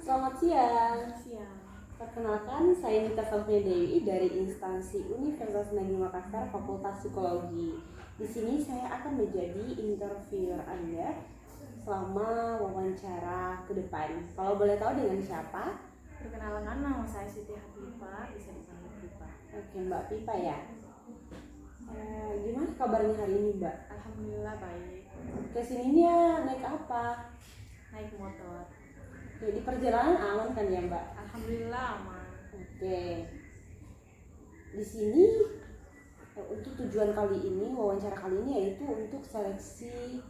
Selamat siang. Siang. Perkenalkan, saya Nita Sofia Dewi dari instansi Universitas Negeri Makassar, Fakultas Psikologi. Di sini saya akan menjadi interviewer Anda selama wawancara ke depan. Kalau boleh tahu dengan siapa? Perkenalkan, nama saya Siti Hafifa, bisa dipanggil Fifa. Oke, Mbak Pipa ya. Gimana kabarnya hari ini, Mbak? Alhamdulillah baik. Kesininya naik apa? Naik motor. Oke, di perjalanan aman kan ya, Mbak? Alhamdulillah aman. Oke. Di sini untuk tujuan kali ini, wawancara kali ini yaitu untuk seleksi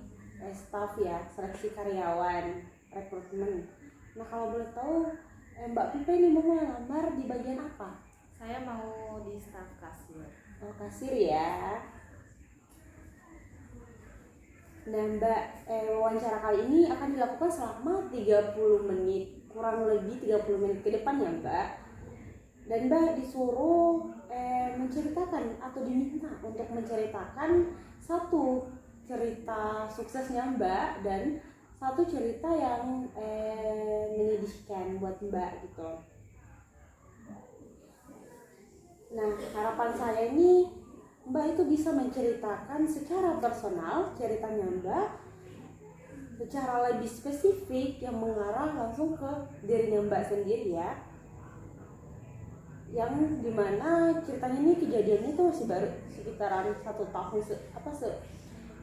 staff ya, seleksi karyawan, rekrutmen. Nah, kalau boleh tahu, Mbak Pipa ini mau melamar di bagian apa? Saya mau di staf kasir. Oh, kasir ya. Nah, Mbak, wawancara kali ini akan dilakukan selama 30 menit, kurang lebih 30 menit ke depan ya, Mbak. Dan Mbak disuruh menceritakan atau diminta untuk menceritakan satu cerita suksesnya Mbak dan satu cerita yang menyedihkan buat Mbak gitu. Nah, harapan saya ini Mbak itu bisa menceritakan secara personal ceritanya Mbak, secara lebih spesifik yang mengarah langsung ke dirinya Mbak sendiri ya. Yang dimana ceritanya ini kejadiannya itu masih baru sekitaran 1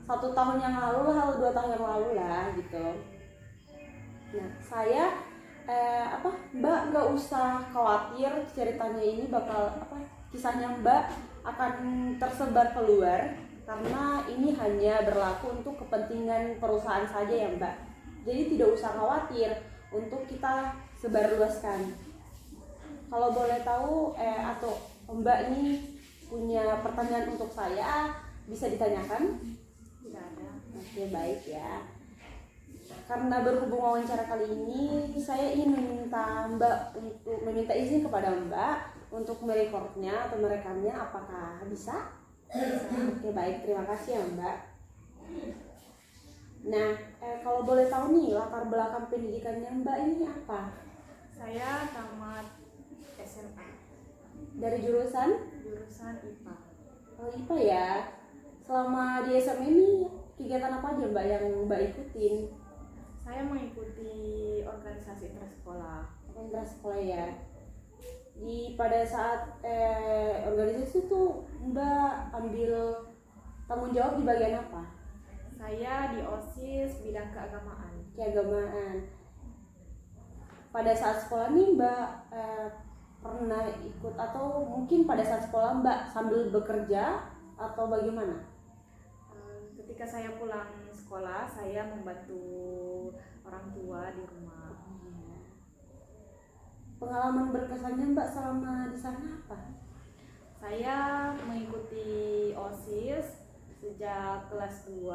tahun yang lalu lah, 2 tahun yang lalu lah gitu. Nah, saya Mbak nggak usah khawatir ceritanya ini bakal kisahnya Mbak akan tersebar keluar karena ini hanya berlaku untuk kepentingan perusahaan saja ya Mbak. Jadi tidak usah khawatir untuk kita sebarluaskan. Kalau boleh tahu atau Mbak ini punya pertanyaan untuk saya, bisa ditanyakan? Tidak ada. Oke, baik ya. Karena berhubung wawancara kali ini, saya ingin meminta izin kepada Mbak untuk merekornya atau merekamnya. Apakah bisa? Oke, baik. Terima kasih ya Mbak. Nah, kalau boleh tahu nih latar belakang pendidikannya Mbak ini apa? Saya tamat SMA. Dari jurusan IPA. Oh, IPA ya. Selama di SMA ini kegiatan apa aja Mbak yang Mbak ikutin? Saya mengikuti organisasi intersekolah. Intersekolah ya. Pada saat organisasi itu Mbak ambil tanggung jawab di bagian apa? Saya di OSIS bidang keagamaan. Keagamaan. Pada saat sekolah nih Mbak pernah ikut atau mungkin pada saat sekolah Mbak sambil bekerja atau bagaimana? Ketika saya pulang sekolah, saya membantu orang tua di rumah. Pengalaman berkesannya Mbak selama di sana apa? Saya mengikuti OSIS sejak kelas 2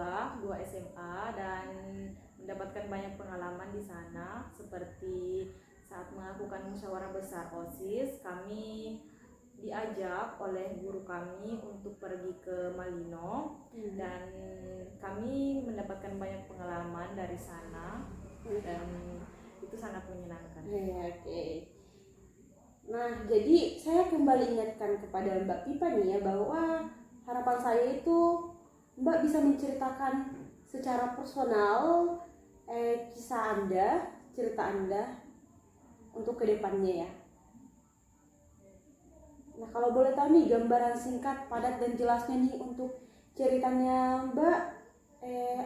SMA dan mendapatkan banyak pengalaman di sana, seperti saat melakukan musyawarah besar OSIS, kami diajak oleh guru kami untuk pergi ke Malino dan kami mendapatkan banyak pengalaman dari sana dan itu sangat menyenangkan. Oke. Nah, jadi saya kembali ingatkan kepada Mbak Pipa nih ya bahwa harapan saya itu Mbak bisa menceritakan secara personal kisah Anda, cerita Anda untuk kedepannya ya. Nah, kalau boleh tahu nih gambaran singkat, padat dan jelasnya nih untuk ceritanya Mbak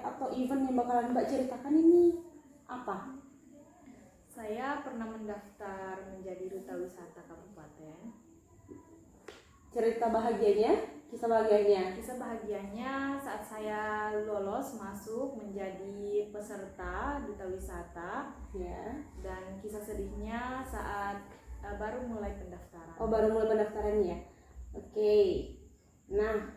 atau event yang bakalan Mbak ceritakan ini apa? Saya pernah mendaftar menjadi duta wisata kabupaten. Cerita bahagianya, kisah bahagianya. Kisah bahagianya saat saya lolos masuk menjadi peserta duta wisata. Ya. Dan kisah sedihnya saat baru mulai pendaftaran. Oh, baru mulai pendaftarannya ya. Oke. Nah,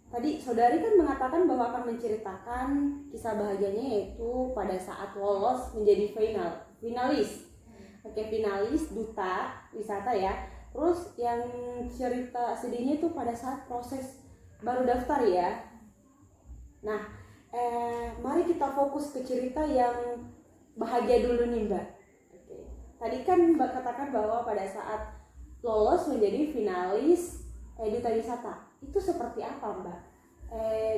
tadi saudari kan mengatakan bahwa akan menceritakan kisah bahagianya yaitu pada saat lolos menjadi finalis. Oke, finalis duta wisata ya. Terus yang cerita sedihnya itu pada saat proses baru daftar ya. Nah, mari kita fokus ke cerita yang bahagia dulu nih Mbak. Oke. Tadi kan Mbak katakan bahwa pada saat lolos menjadi finalis duta wisata, itu seperti apa Mbak?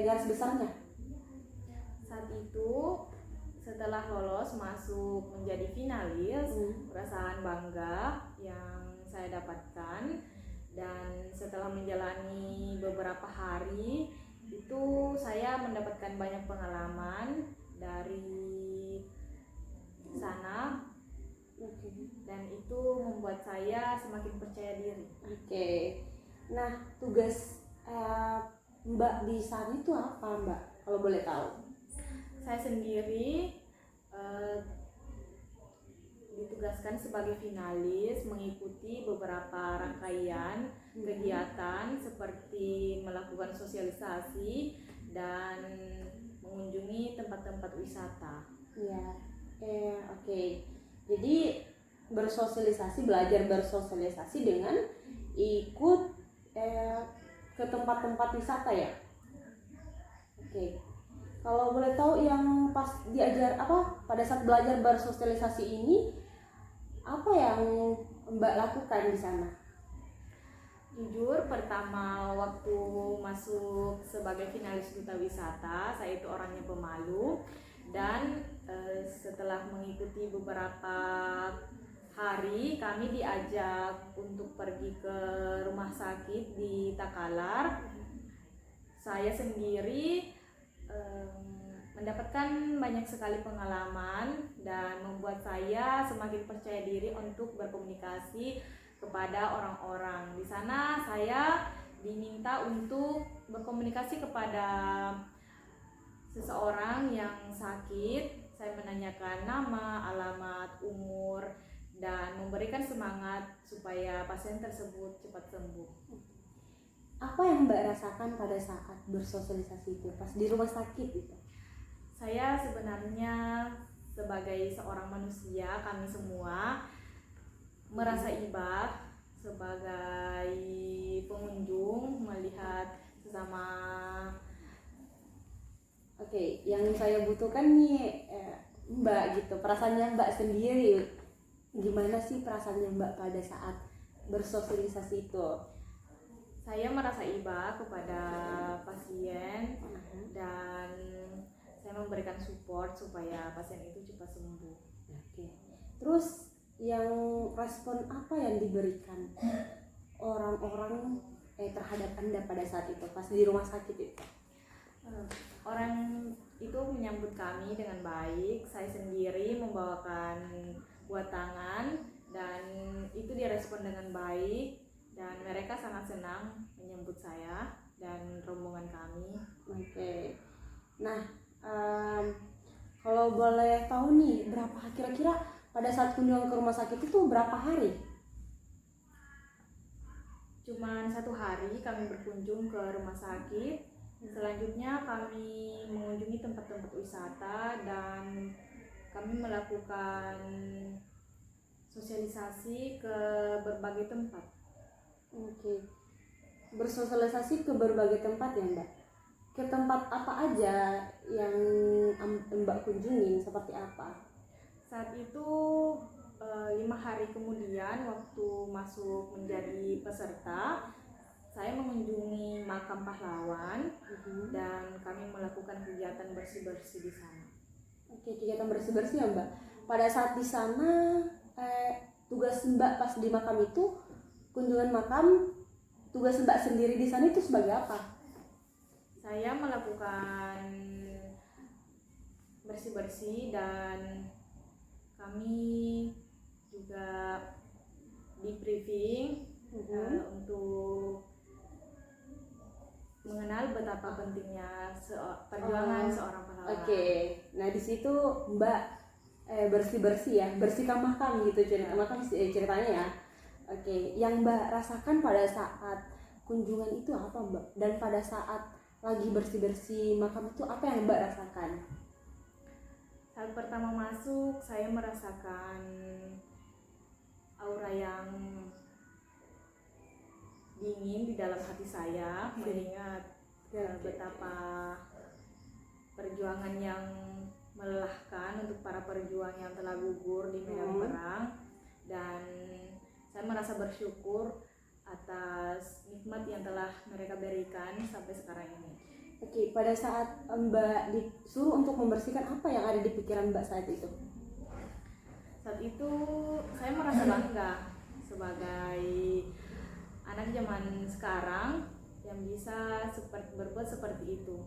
Garis besarnya? Saat itu setelah lolos masuk menjadi finalis, perasaan bangga yang saya dapatkan, dan setelah menjalani beberapa hari itu saya mendapatkan banyak pengalaman dari sana, dan itu membuat saya semakin percaya diri. Oke. Nah, tugas Mbak di sana itu apa Mbak? Kalau boleh tahu? Saya sendiri ditugaskan sebagai finalis mengikuti beberapa rangkaian kegiatan seperti melakukan sosialisasi dan mengunjungi tempat-tempat wisata. Iya. Oke. Jadi belajar bersosialisasi dengan ikut ke tempat-tempat wisata ya. Oke. Kalau boleh tahu yang pas diajar pada saat belajar bersosialisasi ini apa yang Mbak lakukan di sana? Jujur, pertama waktu masuk sebagai finalis duta wisata, saya itu orangnya pemalu, dan setelah mengikuti beberapa hari kami diajak untuk pergi ke rumah sakit di Takalar. Saya sendiri mendapatkan banyak sekali pengalaman dan membuat saya semakin percaya diri untuk berkomunikasi kepada orang-orang. Di sana saya diminta untuk berkomunikasi kepada seseorang yang sakit. Saya menanyakan nama, alamat, umur, dan memberikan semangat supaya pasien tersebut cepat sembuh. Apa yang Mbak rasakan pada saat bersosialisasi itu pas di rumah sakit itu? Saya sebenarnya sebagai seorang manusia, kami semua merasa iba sebagai pengunjung melihat sesama. Oke, yang saya butuhkan nih Mbak gitu, perasaannya Mbak sendiri gimana sih perasaannya Mbak pada saat bersosialisasi itu? Saya merasa iba kepada pasien dan saya memberikan support supaya pasien itu cepat sembuh. Oke. Terus yang respon apa yang diberikan orang-orang terhadap Anda pada saat itu pas di rumah sakit itu? Orang itu menyambut kami dengan baik. Saya sendiri membawakan buat tangan dan itu direspon dengan baik. Dan mereka sangat senang menyambut saya dan rombongan kami. Oke. Nah, kalau boleh tahu nih, berapa kira-kira pada saat kunjungan ke rumah sakit itu berapa hari? Cuman 1 hari kami berkunjung ke rumah sakit. Selanjutnya kami mengunjungi tempat-tempat wisata dan kami melakukan sosialisasi ke berbagai tempat. Oke. Bersosialisasi ke berbagai tempat ya Mbak? Ke tempat apa aja yang Mbak kunjungin, seperti apa? Saat itu 5 hari kemudian waktu masuk menjadi peserta, saya mengunjungi makam pahlawan dan kami melakukan kegiatan bersih-bersih di sana. Oke, kegiatan bersih-bersih ya Mbak. Pada saat di sana tugas Mbak pas di makam itu, kunjungan makam, tugas Mbak sendiri di sana itu sebagai apa? Saya melakukan bersih-bersih dan kami juga di briefing untuk mengenal betapa pentingnya perjuangan seorang pahlawan. Oke. Nah, di situ Mbak bersih-bersih ya, bersihkan makam gitu ceritanya ya. Oke, yang Mbak rasakan pada saat kunjungan itu apa Mbak? Dan pada saat lagi bersih-bersih makam itu apa yang Mbak rasakan? Saat pertama masuk, saya merasakan aura yang dingin di dalam hati saya, mengingat betapa perjuangan yang melelahkan untuk para perjuang yang telah gugur di medan perang, dan saya merasa bersyukur atas nikmat yang telah mereka berikan sampai sekarang ini. Oke, pada saat Mbak disuruh untuk membersihkan, apa yang ada di pikiran Mbak saat itu? Saat itu saya merasa bangga sebagai anak zaman sekarang yang bisa berbuat seperti itu.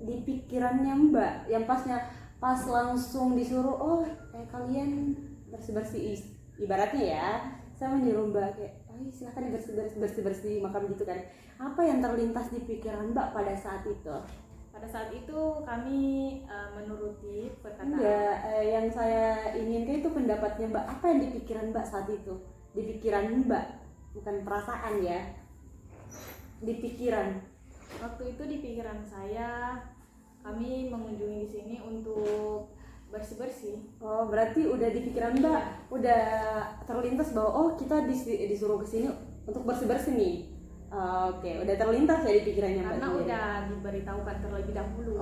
Di pikirannya Mbak, yang pas langsung disuruh, kalian bersih-bersih, ibaratnya ya, saya menyuruh Mbak kayak, silakan bersih-bersih makam gitu kan. Apa yang terlintas di pikiran Mbak pada saat itu? Pada saat itu kami menuruti perkataan. Enggak, yang saya inginkan itu pendapatnya Mbak. Apa yang di pikiran Mbak saat itu? Di pikiran Mbak, bukan perasaan ya. Di pikiran. Waktu itu di pikiran saya, kami mengunjungi di sini untuk bersih-bersih. Oh, berarti udah di pikiran Mbak, udah terlintas bahwa kita disuruh ke sini untuk bersih-bersih nih. Oke, udah terlintas ya di pikirannya Mbak. Karena udah diberitahukan terlebih dahulu.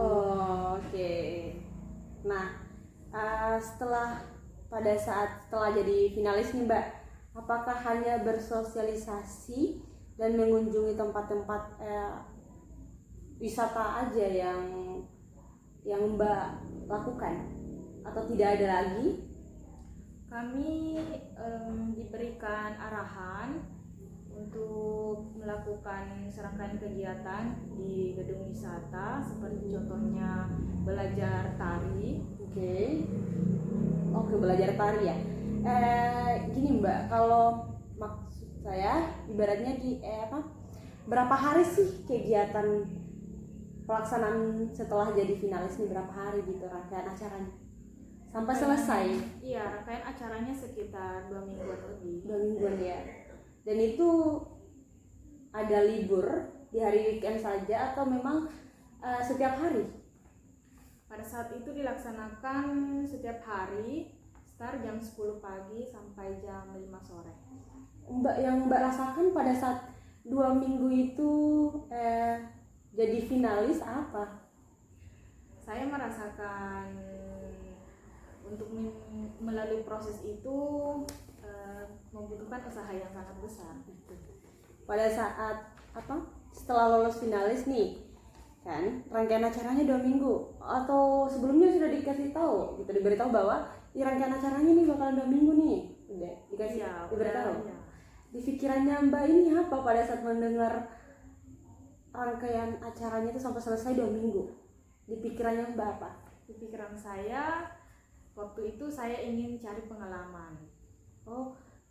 Oke. Nah, pada saat setelah jadi finalis nih Mbak, apakah hanya bersosialisasi dan mengunjungi tempat-tempat wisata aja yang Mbak lakukan, atau tidak ada lagi? Kami diberikan arahan untuk melakukan serangkaian kegiatan di gedung wisata, seperti contohnya belajar tari. Oke, belajar tari ya. Gini Mbak, kalau maksud saya ibaratnya berapa hari sih kegiatan pelaksanaan setelah jadi finalis nih, berapa hari gitu rangkaian acaranya sampai selesai? Iya, rangkaian acaranya sekitar 2 mingguan lebih. 2 mingguan ya. Dan itu ada libur di hari weekend saja atau memang setiap hari? Pada saat itu dilaksanakan setiap hari, start jam 10 pagi sampai jam 5 sore. Yang Mbak rasakan pada saat 2 minggu itu jadi finalis apa? Saya merasakan untuk melalui proses itu membutuhkan usaha yang sangat besar. Pada saat setelah lolos finalis nih kan, rangkaian acaranya 2 minggu atau sebelumnya sudah dikasih tahu gitu, diberitahu bahwa rangkaian acaranya nih bakalan 2 minggu nih, udah dikasih diberitahu. Di pikirannya Mbak ini apa pada saat mendengar rangkaian acaranya itu sampai selesai 2 minggu? Di pikirannya Mbak apa? Di pikiran saya waktu itu saya ingin cari pengalaman.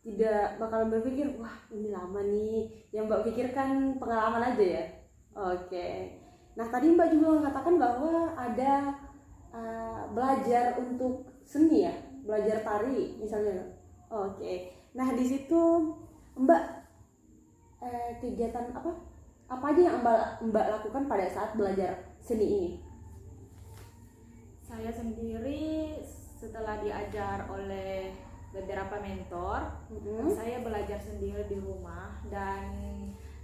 Tidak bakalan berpikir, wah ini lama nih. Yang Mbak pikirkan pengalaman aja ya? Oke. Nah tadi Mbak juga mengatakan bahwa ada belajar untuk seni ya, belajar tari misalnya. Oke. Nah di situ Mbak kegiatan apa aja yang Mbak lakukan pada saat belajar seni ini? Saya sendiri setelah diajar oleh beberapa mentor, saya belajar sendiri di rumah, dan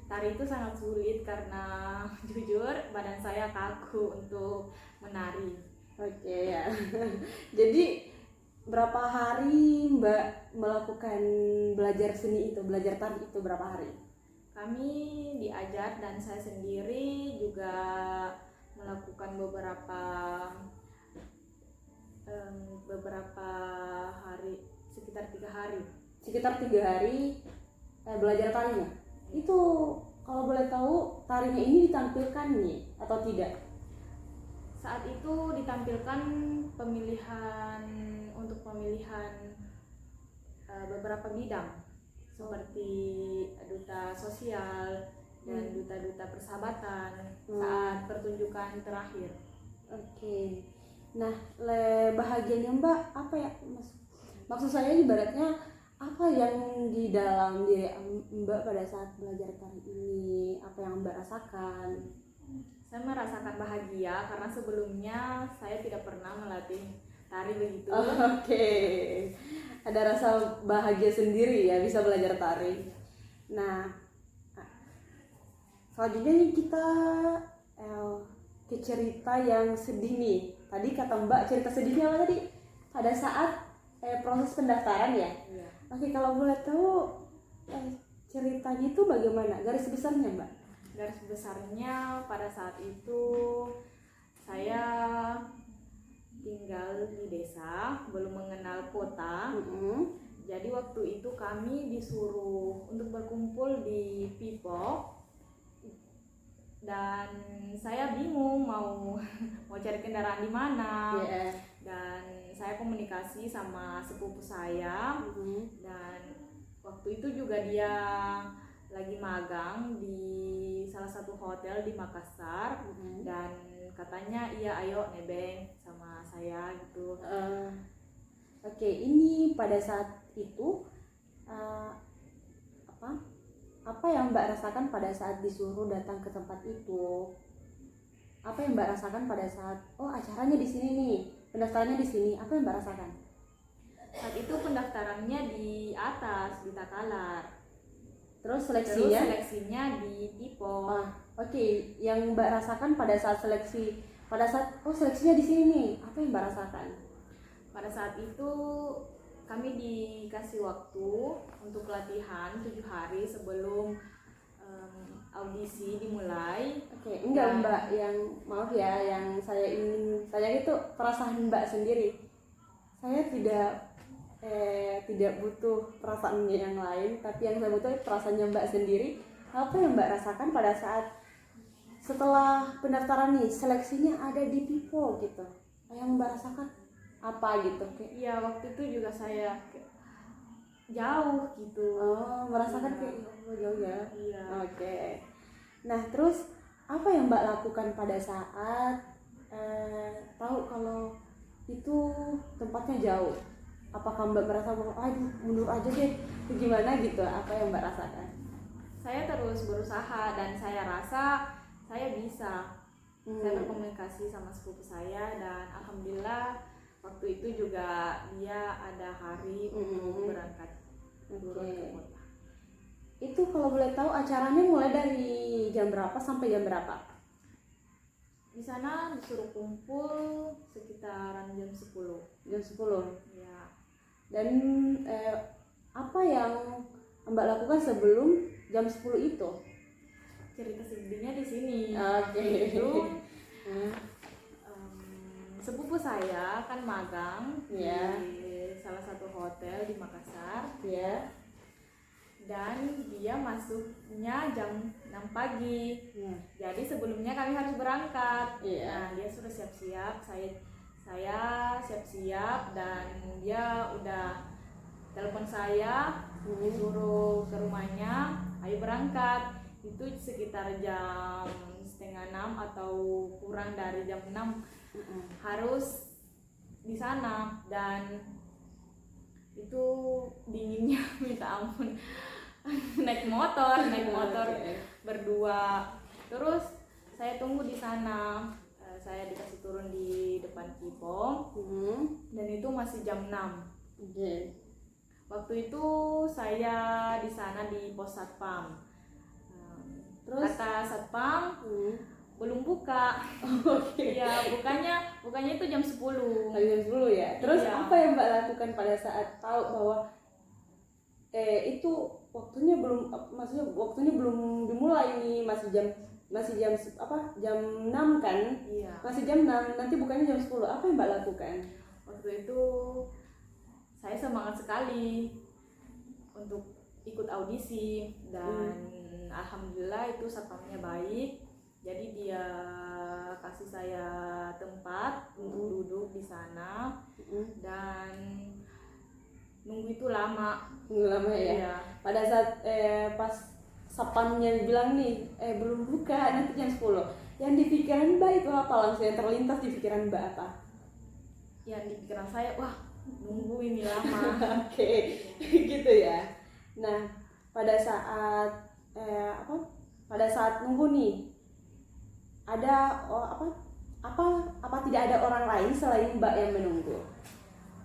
tari itu sangat sulit karena jujur badan saya kaku untuk menari. Oke ya. Jadi berapa hari Mbak melakukan belajar seni itu, belajar tari itu berapa hari? Kami diajar dan saya sendiri juga melakukan beberapa hari, sekitar 3 hari. Sekitar 3 hari belajar tarinya. Itu kalau boleh tahu tarinya ini ditampilkan nih atau tidak? Saat itu ditampilkan pemilihan beberapa bidang seperti duta sosial dan duta-duta persahabatan saat pertunjukan terakhir. Oke. Nah, bahagianya Mbak apa ya? Maksud saya ibaratnya apa yang di dalam diri Mbak pada saat belajar tari ini? Apa yang Mbak rasakan? Saya merasakan bahagia karena sebelumnya saya tidak pernah melatih tari begitu. Oke. Ada rasa bahagia sendiri ya bisa belajar tari. Nah, selanjutnya nih kita ke cerita yang sedih nih. Tadi kata Mbak cerita sedihnya apa tadi? Pada saat proses pendaftaran ya. Iya. Oke, kalau boleh tahu ceritanya itu bagaimana? Garis besarnya Mbak? Garis besarnya pada saat itu saya tinggal di desa, belum mengenal kota. Jadi waktu itu kami disuruh untuk berkumpul di Pipo dan saya bingung mau cari kendaraan di mana. Yeah. Dan saya komunikasi sama sepupu saya dan waktu itu juga dia lagi magang di salah satu hotel di Makassar dan katanya iya ayo nebeng sama saya gitu. Oke, ini pada saat itu apa yang Mbak rasakan pada saat disuruh datang ke tempat itu? Apa yang Mbak rasakan pada saat acaranya di sini nih, pendaftarannya di sini? Apa yang Mbak rasakan? Saat itu pendaftarannya di atas di Takalar. Terus seleksinya? Seleksinya di Tipo. Oke. Yang Mbak rasakan pada saat seleksi, seleksinya di sini nih, apa yang Mbak rasakan? Pada saat itu kami dikasih waktu untuk latihan 7 hari sebelum audisi dimulai. Oke, enggak Mbak, yang maaf ya, yang saya itu perasaan Mbak sendiri. Saya tidak butuh perasaannya yang lain, tapi yang saya butuh perasaannya Mbak sendiri. Apa yang Mbak rasakan pada saat setelah pendaftaran nih, seleksinya ada di Pipo gitu? Yang Mbak rasakan apa gitu? Iya, waktu itu juga saya jauh gitu. Merasakan kayak jauh ya? Iya. Oke. Nah, terus apa yang Mbak lakukan pada saat tahu kalau itu tempatnya jauh? Apakah Mbak merasa mundur aja deh, gimana gitu? Apa yang Mbak rasakan? Saya terus berusaha dan saya rasa saya bisa. Saya berkomunikasi sama sepupu saya dan alhamdulillah waktu itu juga dia ada hari untuk berangkat turun ke kota. Itu kalau boleh tahu acaranya mulai dari jam berapa sampai jam berapa? Di sana disuruh kumpul sekitaran jam 10. Jam 10. Ya. Dan apa yang Mbak lakukan sebelum jam 10 itu? Cerita sedihnya di sini. Oke. Itu sepupu saya kan magang di salah satu hotel di Makassar. Yeah. Dan dia masuknya jam 6 pagi. Jadi sebelumnya kami harus berangkat. Nah, dia sudah siap-siap, saya siap-siap dan dia udah telepon saya disuruh ke rumahnya, ayo berangkat. Itu sekitar jam 5:30 atau kurang dari jam 6 harus di sana dan itu dinginnya minta ampun. naik motor berdua, terus saya tunggu di sana. Saya dikasih turun di depan Pipo dan itu masih jam 6. Waktu itu saya di sana di pos satpam. Terus kata satpam belum buka. Ya, bukannya itu jam 10. Jam 10 ya. Terus apa yang Mbak lakukan pada saat tahu bahwa itu waktunya belum dimulai nih, jam 6 kan? Iya. Masih jam 6, nanti bukannya jam 10. Apa yang Mbak lakukan? Waktu itu saya semangat sekali untuk ikut audisi dan alhamdulillah itu satpamnya baik. Jadi dia kasih saya tempat untuk duduk di sana dan nunggu itu lama. Ya? Iya. Pada saat pas satpamnya bilang nih belum buka, nanti jam 10. Yang di pikiran Mbak itu apa? Langsung yang terlintas di pikiran Mbak apa? Yang di pikiran saya, wah nunggu ini lama. Oke. Gitu ya. Nah, pada saat nunggu nih, ada apa tidak ada orang lain selain Mbak yang menunggu?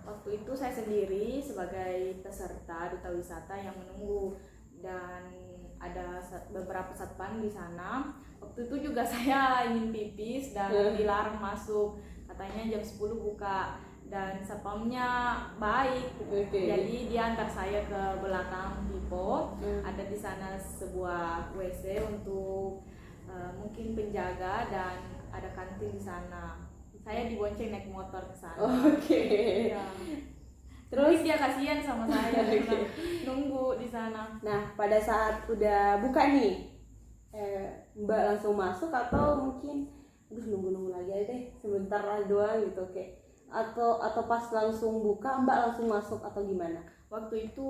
Waktu itu saya sendiri sebagai peserta duta wisata yang menunggu dan ada beberapa satpam di sana. Waktu itu juga saya ingin pipis dan dilarang masuk, katanya jam 10 buka, dan satpamnya baik. Jadi dia antar saya ke belakang Dipo. Ada di sana sebuah WC untuk mungkin penjaga, dan ada kantin di sana. Saya dibonceng naik motor ke sana. Ya. Terus dia kasihan sama saya karena nunggu di sana. Nah, pada saat udah buka nih, Mbak langsung masuk atau mungkin nunggu lagi aja deh, sebentar lah doang gitu, kayak atau pas langsung buka Mbak langsung masuk atau gimana? Waktu itu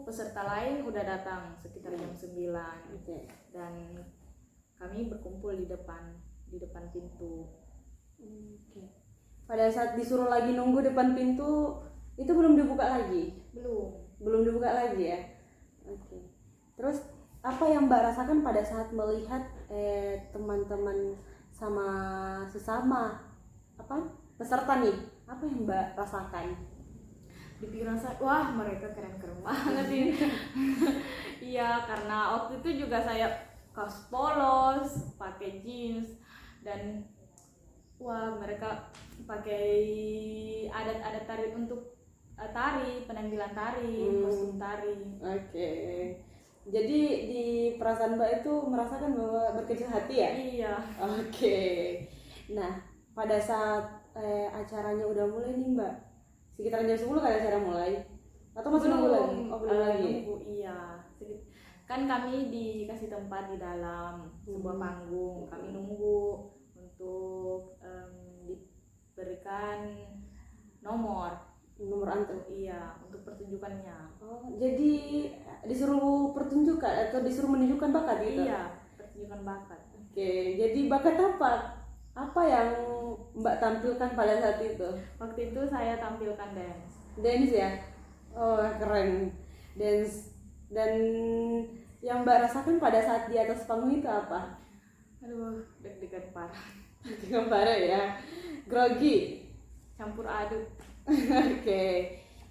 peserta lain udah datang sekitar jam 9. Dan kami berkumpul di depan pintu. Pada saat disuruh lagi nunggu depan pintu, itu belum dibuka lagi? Belum dibuka lagi ya? Terus apa yang Mbak rasakan pada saat melihat teman-teman sama sesama peserta nih? Apa yang Mbak rasakan? Di pikiran saya, wah mereka keren-keren banget ini. Iya, karena waktu itu juga saya kaos polos, pakai jeans, dan wah mereka pakai adat-adat tari untuk penampilan tari, kostum tari. Jadi di perasaan Mbak itu merasakan bahwa berkecil hati ya? Iya. Nah, pada saat acaranya udah mulai nih Mbak, sekitar jam 10 kan acara mulai? Atau masih nunggu lagi? Belum lagi? Nunggu, iya. Kan kami dikasih tempat di dalam sebuah panggung, kami nunggu untuk diberikan nomor antri. Iya, untuk pertunjukannya. Jadi disuruh pertunjukan atau disuruh menunjukkan bakat gitu? Iya, pertunjukan bakat. Jadi bakat apa? Apa yang Mbak tampilkan pada saat itu? Waktu itu saya tampilkan dance. Dance ya? Oh, keren. Dance. Dan yang Mbak rasakan pada saat di atas panggung itu apa? Aduh, deg-degan parah. Deg-degan parah ya? Grogi? Campur aduk.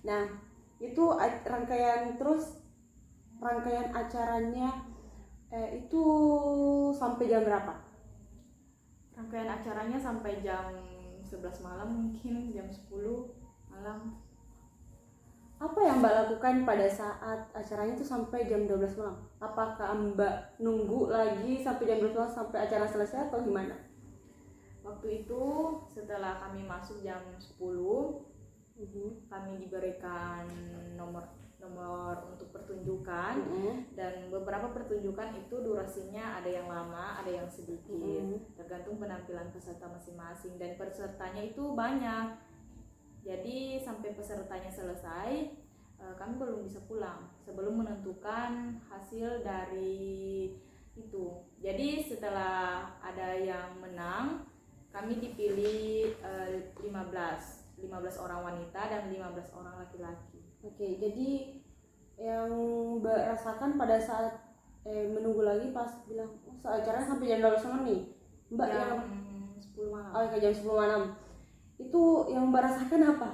Nah, itu rangkaian acaranya itu sampai jam berapa? Rangkaian acaranya sampai jam 11 malam, mungkin jam 10 malam. Apa yang Mbak lakukan pada saat acaranya itu sampai jam 12 malam? Apakah Mbak nunggu lagi sampai jam 12 malam sampai acara selesai atau gimana? Waktu itu setelah kami masuk jam 10, kami diberikan nomor untuk pertunjukan, dan beberapa pertunjukan itu durasinya ada yang lama, ada yang sedikit, tergantung penampilan peserta masing-masing, dan pesertanya itu banyak. Jadi sampai pesertanya selesai, kami belum bisa pulang sebelum menentukan hasil dari itu. Jadi setelah ada yang menang, kami dipilih 15 orang wanita dan 15 orang laki-laki. Jadi yang Mbak rasakan pada saat menunggu lagi pas bilang acaranya sampai jam 12 malam nih, Mbak, jam 10 malam. Jam 10 malam. Itu yang Mbak rasakan apa?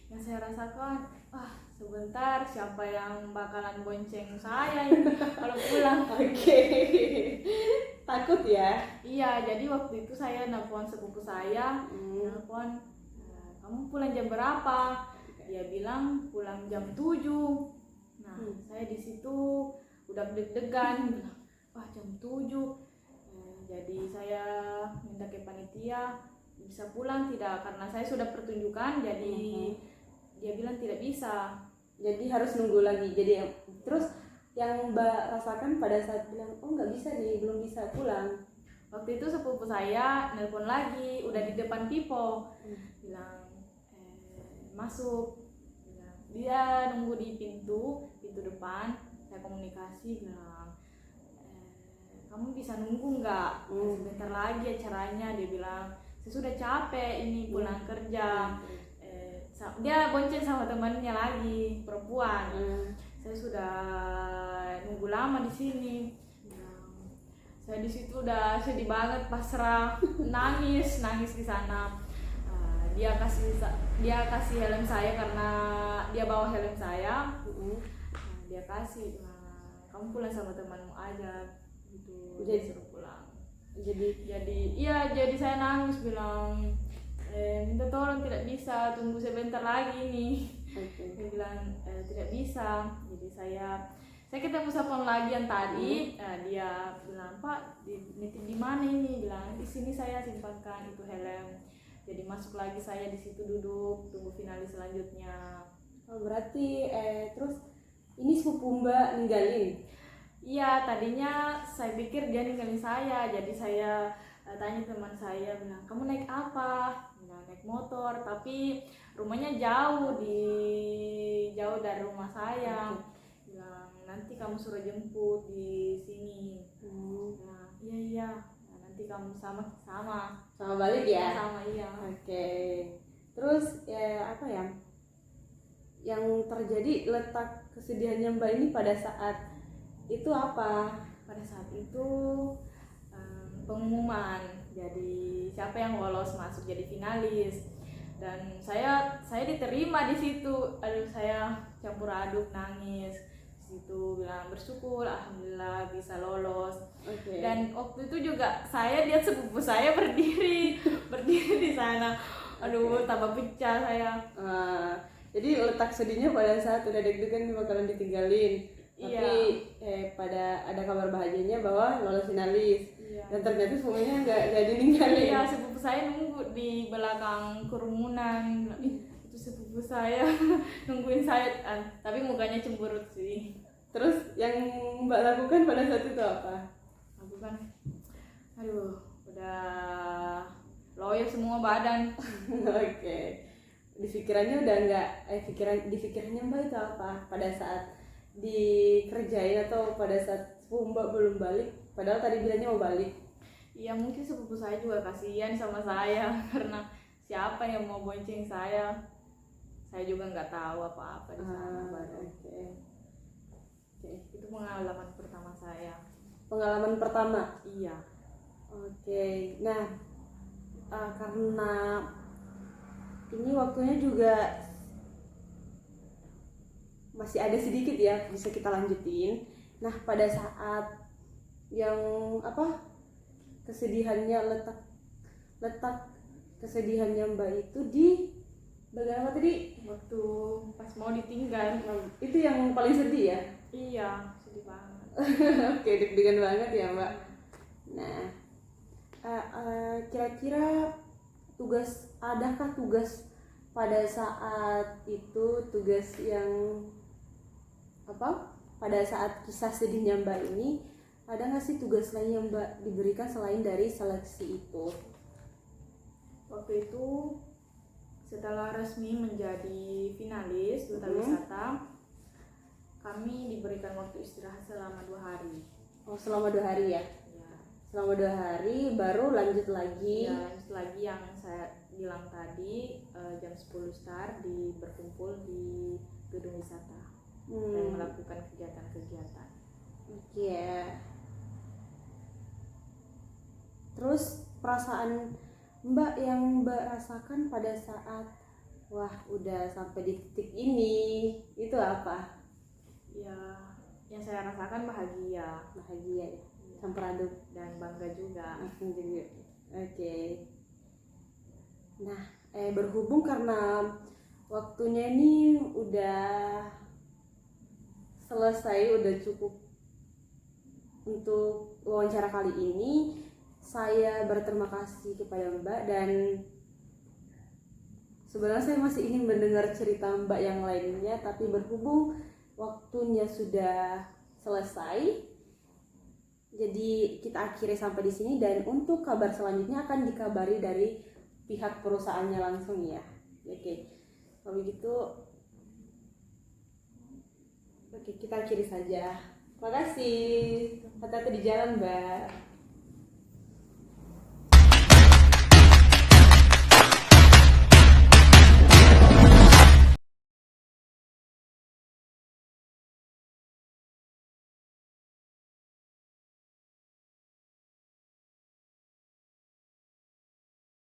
Yang saya rasakan, sebentar siapa yang bakalan bonceng saya ini kalau pulang. Takut ya? Iya, jadi waktu itu saya nelpon sepupu saya, kamu pulang jam berapa? Dia bilang pulang jam 7. Nah, saya di situ udah deg-degan, bilang, wah jam 7. Jadi saya minta ke panitia, bisa pulang tidak, karena saya sudah pertunjukan. Jadi dia bilang tidak bisa, jadi harus nunggu lagi. Jadi terus yang Mbak rasakan pada saat bilang nggak bisa nih, belum bisa pulang, waktu itu sepupu saya nelpon lagi, udah di depan Pipo, bilang masuk. Dia nunggu di pintu depan. Saya komunikasi, bilang kamu bisa nunggu nggak, sebentar lagi acaranya. Dia bilang saya sudah capek ini pulang kerja. Dia bonceng sama temannya lagi perempuan. Saya sudah nunggu lama di sini. Saya di situ udah sedih banget, pasrah, nangis di sana. Dia kasih helm saya karena dia bawa helm saya. Dia kasih, kamu pulang sama temanmu aja gitu. Jadi- Dia suruh pulang. Jadi Jadi saya nangis bilang minta tolong, tidak bisa, tunggu sebentar lagi nih. oke. Dia bilang tidak bisa. Jadi saya ketemu satpam lagi yang tadi. Dia bilang, Pak, nitip di mana ini? Bilang di sini saya simpankan itu helm. Jadi masuk lagi saya di situ duduk tunggu finalis selanjutnya. Oh, berarti terus ini sepupu Mbak ninggalin. Iya, tadinya saya pikir dia ninggalin saya. Jadi saya tanya teman saya, bilang, kamu naik apa? Bilang, naik motor, tapi rumahnya jauh dari rumah saya. Bilang, nanti kamu suruh jemput di sini. Bilang, iya. Nah, nanti kamu sama Balik ya. sama iya. Oke. Terus ya apa ya? Yang terjadi letak kesedihannya Mbak ini pada saat itu apa? Pada saat itu pengumuman, jadi siapa yang lolos masuk jadi finalis, dan saya diterima di situ. Aduh, saya campur aduk, nangis di situ, bilang bersyukur alhamdulillah bisa lolos. Oke. Dan waktu itu juga saya lihat sepupu saya berdiri di sana. Aduh, tambah pecah saya. Jadi letak sedihnya pada saat udah deg-degan bakalan ditinggalin. Iya. Tapi pada ada kabar bahagianya bahwa lolos finalis. Iya. Dan ternyata semuanya nggak jadi ninggalin. Iya, sepupu saya nunggu di belakang kerumunan. Itu sepupu saya nungguin saya, tapi mukanya cemberut sih. Terus yang Mbak lakukan pada saat itu apa? Aku kan, aduh, udah loyo semua badan. Oke. Di pikirannya udah nggak di pikirannya Mbak itu apa pada saat dikerjain atau pada saat sepupu Mbak belum balik, padahal tadi bilangnya mau balik. Iya, mungkin sepupu saya juga kasihan sama saya karena siapa yang mau bonceng saya juga nggak tahu apa-apa di sana. Oke. Itu pengalaman pertama saya. Pengalaman pertama. Iya. Oke. Nah, karena ini waktunya juga masih ada sedikit ya, bisa kita lanjutin. Nah, pada saat yang kesedihannya letak kesedihannya Mbak itu di bagian apa tadi? Waktu pas mau ditinggal. Itu yang paling sedih ya? Iya, sedih banget. Oke, deg-degan banget ya Mbak. Nah, kira-kira adakah tugas pada saat itu, tugas yang pada saat kisah sedihnya Mbak ini, ada nggak sih tugas lain yang Mbak diberikan selain dari seleksi itu? Waktu itu setelah resmi menjadi finalis duta wisata, kami diberikan waktu istirahat selama 2 hari. Oh, selama 2 hari ya? Ya. Selama 2 hari baru lanjut lagi. Ya, lanjut lagi yang saya bilang tadi, jam 10 start berkumpul di gedung wisata dan melakukan kegiatan-kegiatan. Iya. Terus perasaan Mbak yang Mbak rasakan pada saat wah udah sampai di titik ini itu apa? Ya, yang saya rasakan bahagia Ya, campur aduk dan bangga juga. Oke. Nah, berhubung karena waktunya ini udah selesai, udah cukup untuk wawancara kali ini. Saya berterima kasih kepada Mbak, dan sebenarnya saya masih ingin mendengar cerita Mbak yang lainnya, tapi berhubung waktunya sudah selesai, jadi kita akhiri sampai di sini, dan untuk kabar selanjutnya akan dikabari dari pihak perusahaannya langsung ya. Oke. Kalau gitu kita akhiri saja. Terima kasih. Hati-hati di jalan, Mbak.